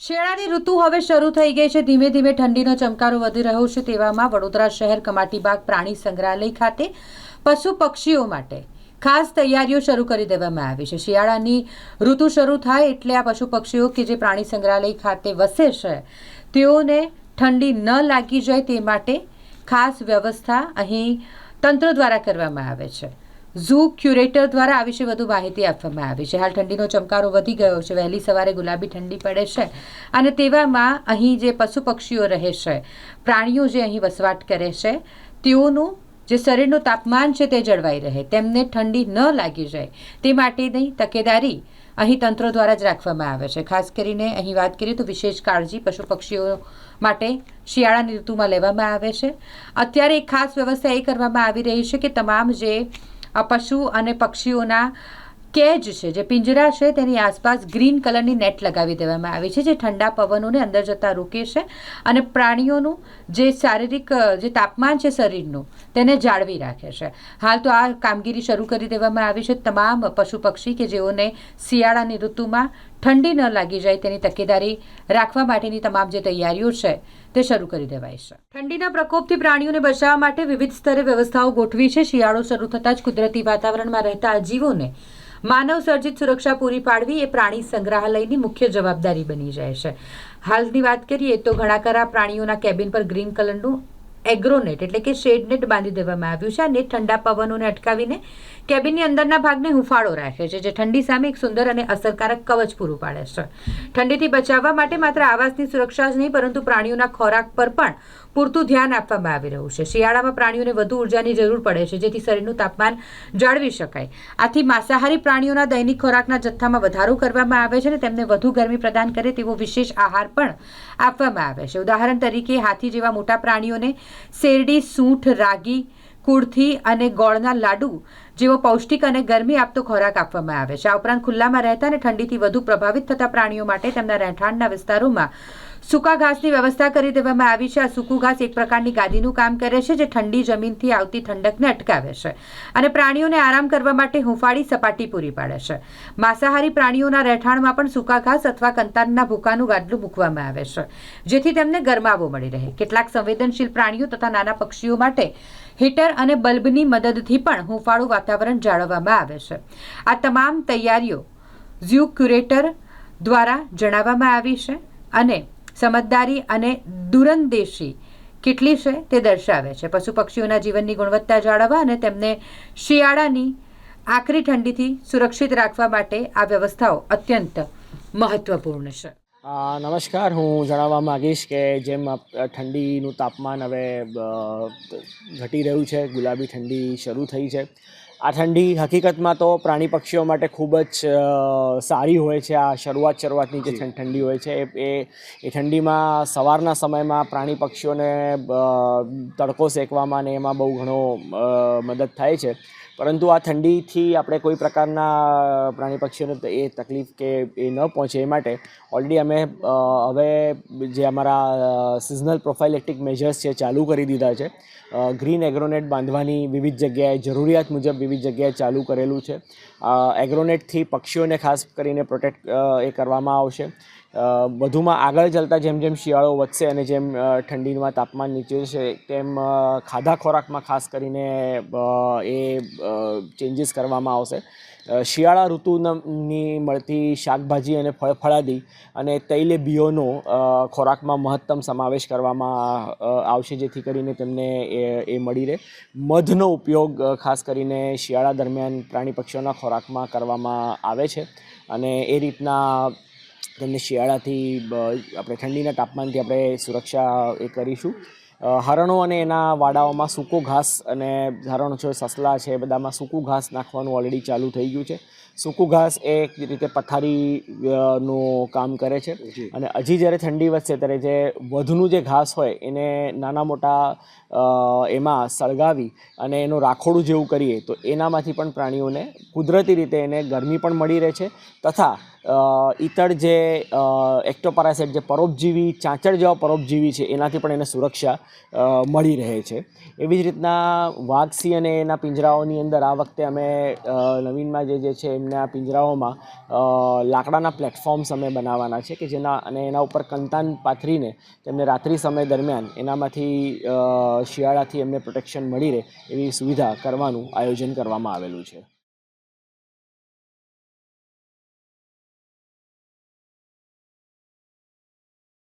શિયાળાની ઋતુ હવે શરૂ થઈ ગઈ છે. ધીમે ધીમે ઠંડીનો ચમકારો વધી રહ્યો છે. તેવામાં વડોદરા શહેર કમાટીબાગ પ્રાણી સંગ્રહાલય ખાતે પશુ પક્ષીઓ માટે ખાસ તૈયારીઓ શરૂ કરી દેવામાં આવી છે. શિયાળાની ઋતુ શરૂ થાય એટલે આ પશુ પક્ષીઓ કે જે પ્રાણી સંગ્રહાલય ખાતે વસે છે તેઓને ઠંડી ન લાગી જાય તે માટે ખાસ વ્યવસ્થા અહીં તંત્ર દ્વારા કરવામાં આવે છે. ઝૂ ક્યુરેટર દ્વારા આ વિશે વધુ માહિતી આપવામાં આવી છે. હાલ ઠંડીનો ચમકારો વધી ગયો છે. વહેલી સવારે ગુલાબી ઠંડી પડે છે અને તેવામાં અહીં જે પશુ પક્ષીઓ રહે છે, પ્રાણીઓ જે અહીં વસવાટ કરે છે, તેઓનું જે શરીરનું તાપમાન છે તે જળવાઈ રહે, તેમને ઠંડી ન લાગી જાય તે માટેની તકેદારી અહીં તંત્ર દ્વારા જ રાખવામાં આવે છે. ખાસ કરીને અહીં વાત કરીએ તો વિશેષ કાળજી પશુ પક્ષીઓ માટે શિયાળાની ઋતુમાં લેવામાં આવે છે. અત્યારે એક ખાસ વ્યવસ્થા એ કરવામાં આવી રહી છે કે તમામ જે આ પશુ અને પક્ષીઓના કેજ છે, જે પિંજરા છે, તેની આસપાસ ગ્રીન કલરની નેટ લગાવી દેવામાં આવી છે, જે ઠંડા પવનોને અંદર જતાં રોકે છે અને પ્રાણીઓનું જે શારીરિક જે તાપમાન છે શરીરનું તેને જાળવી રાખે છે. હાલ તો આ કામગીરી શરૂ કરી દેવામાં આવી છે. તમામ પશુ પક્ષી કે જેઓને શિયાળાની ઋતુમાં ઠંડી ન લાગી જાય તેની તકેદારી રાખવા માટેની તમામ જે તૈયારીઓ છે તે શરૂ કરી દેવાય છે. ઠંડીના પ્રકોપથી પ્રાણીઓને બચાવવા માટે વિવિધ સ્તરે વ્યવસ્થાઓ ગોઠવી છે. શિયાળો શરૂ થતાં જ કુદરતી વાતાવરણમાં રહેતા જીવોને માનવ સર્જિત સુરક્ષા પૂરી પાડવી એ પ્રાણી સંગ્રહાલયની મુખ્ય જવાબદારી બની જાય છે. હાલની વાત કરીએ તો ઘણાખરા પ્રાણીઓના કેબિન પર ગ્રીન કલરનું એગ્રોનેટ એટલે કે શેડ નેટ બાંધી દેવામાં આવ્યું છે. આ નેટ ઠંડા પવનોને અટકાવીને કેબિનની અંદરના ભાગને હુંફાળો રાખે છે, જે ઠંડી સામે એક સુંદર અને અસરકારક કવચ પૂરું પાડે છે. ઠંડીથી બચાવવા માટે માત્ર આવાસની સુરક્ષા જ નહીં પરંતુ પ્રાણીઓના ખોરાક પર પણ પૂરતું ધ્યાન આપવામાં આવી રહ્યું છે. શિયાળામાં પ્રાણીઓને વધુ ઉર્જાની જરૂર પડે છે, જેથી શરીરનું તાપમાન જાળવી શકાય. આથી માંસાહારી પ્રાણીઓના દૈનિક ખોરાકના જથ્થામાં વધારો કરવામાં આવે છે અને તેમને વધુ ગરમી પ્રદાન કરે તેવો વિશેષ આહાર પણ આપવામાં આવે છે. ઉદાહરણ તરીકે હાથી જેવા મોટા પ્રાણીઓને શેરડી, સૂંઠ, રાગી, કુળથી અને ગોળના લાડુ જેવો પૌષ્ટિક અને ગરમી આપતો ખોરાક આપવામાં આવે છે. આ ઉપરાંત ખુલ્લામાં રહેતા અને ઠંડીથી વધુ પ્રભાવિત થતા પ્રાણીઓ માટે તેમના રહેઠાણના વિસ્તારોમાં સૂકા ઘાસની વ્યવસ્થા કરી દેવામાં આવી છે. આ સૂકું ઘાસ એક પ્રકારની ગાદીનું કામ કરે છે, જે ઠંડી જમીનથી આવતી ઠંડકને અટકાવે છે અને પ્રાણીઓને આરામ કરવા માટે હુંફાળી સપાટી પૂરી પાડે છે. માંસાહારી પ્રાણીઓના રહેઠાણમાં પણ સૂકા ઘાસ અથવા કંતારના ભૂકાનું ગાદલું મૂકવામાં આવે છે, જેથી તેમને ગરમાવો મળી રહે. કેટલાક સંવેદનશીલ પ્રાણીઓ તથા નાના પક્ષીઓ માટે હીટર અને બલ્બની મદદથી પણ હુંફાળું વાતાવરણ જાળવવામાં આવે છે. આ તમામ તૈયારીઓ ઝૂ ક્યુરેટર દ્વારા જણાવવામાં આવી છે અને સમજદારી અને દૂરંદેશી કેટલી છે તે દર્શાવે છે. પશુ પક્ષીઓના જીવનની ગુણવત્તા જાળવવા અને તેમને શિયાળાની આકરી ઠંડીથી સુરક્ષિત રાખવા માટે આ વ્યવસ્થાઓ અત્યંત મહત્વપૂર્ણ છે. નમસ્કાર, હું જણાવવા માગીશ કે જેમ ઠંડીનું તાપમાન હવે ઘટી રહ્યું છે, ગુલાબી ઠંડી શરૂ થઈ છે. આ ઠંડી હકીકતમાં તો પ્રાણી પક્ષીઓ માટે ખૂબ જ સારી હોય છે. આ શરૂઆતની જે ઠંડી હોય છે એ ઠંડીમાં સવારના સમયમાં પ્રાણી પક્ષીઓને તડકો સેકવામાં ને એમાં બહુ ઘણો મદદ થાય છે. પરંતુ આ ઠંડીથી આપણે કોઈ પ્રકારના પ્રાણી પક્ષીઓને એ તકલીફ કે એ ન પહોંચે એ માટે ઓલરેડી અમે હવે જે અમારા સિઝનલ પ્રોફાઇલેક્ટિક મેજર્સ છે ચાલુ કરી દીધા છે. ગ્રીન એગ્રોનેટ બાંધવાની વિવિધ જગ્યાએ જરૂરિયાત મુજબ વિવિધ જગ્યાએ ચાલુ કરેલું છે. એગ્રોનેટથી પક્ષીઓને ખાસ કરીને પ્રોટેક્ટ એ કરવામાં આવશે. વધુમાં આગળ ચાલતા જેમ જેમ શિયાળો વધશે અને જેમ ઠંડીમાં તાપમાન નીચે છે તેમ ખાધા ખોરાકમાં ખાસ કરીને એ ચેન્જીસ કરવામાં આવશે. શિયાળા ઋતુની મળતી શાકભાજી અને ફળફળાદી અને તૈલબીઓનો ખોરાકમાં મહત્તમ સમાવેશ કરવામાં આવશે, જેથી કરીને તેમને એ મળી રહે. મધનો ઉપયોગ ખાસ કરીને શિયાળા દરમિયાન પ્રાણી પક્ષીઓના ખોરાકમાં કરવામાં આવે છે અને એ રીતના તેમને શિયાળાથી આપણે ઠંડીના તાપમાનથી આપણે સુરક્ષા એ કરીશું. હરણો અને એના વાડાઓમાં સૂકો ઘાસ અને હરણો છે, સસલા છે, બધામાં સૂકું ઘાસ નાખવાનું ઓલરેડી ચાલુ થઈ ગયું છે. સૂકું ઘાસ એ એક રીતે પથારીનું કામ કરે છે અને હજી જ્યારે ઠંડી વધશે ત્યારે જે વધુનું જે ઘાસ હોય એને નાના મોટા એમાં સળગાવી અને એનું રાખોડું જેવું કરીએ તો એનામાંથી પણ પ્રાણીઓને કુદરતી રીતે એને ગરમી પણ મળી રહે છે તથા ઈતર જે એક્ટોપેરાસાઇટ જે પરોપજીવી ચાંચડ જેવા પરોપજીવી છે એનાથી પણ એને સુરક્ષા મળી રહે છે. એવી જ રીતના વાઘ, સિંહ અને એના પિંજરાઓની અંદર આ વખતે અમે નવીનમાં જે છે એનું તેમના પિંજરાઓમાં લાકડાના પ્લેટફોર્મ્સ અમે બનાવવાના છે કે એના ઉપર કંતાન પાથરીને તેમને રાત્રિ સમય દરમિયાન એનામાંથી શિયાળાથી એમને પ્રોટેક્શન મળી રહે એવી સુવિધા કરવાનું આયોજન કરવામાં આવેલું છે.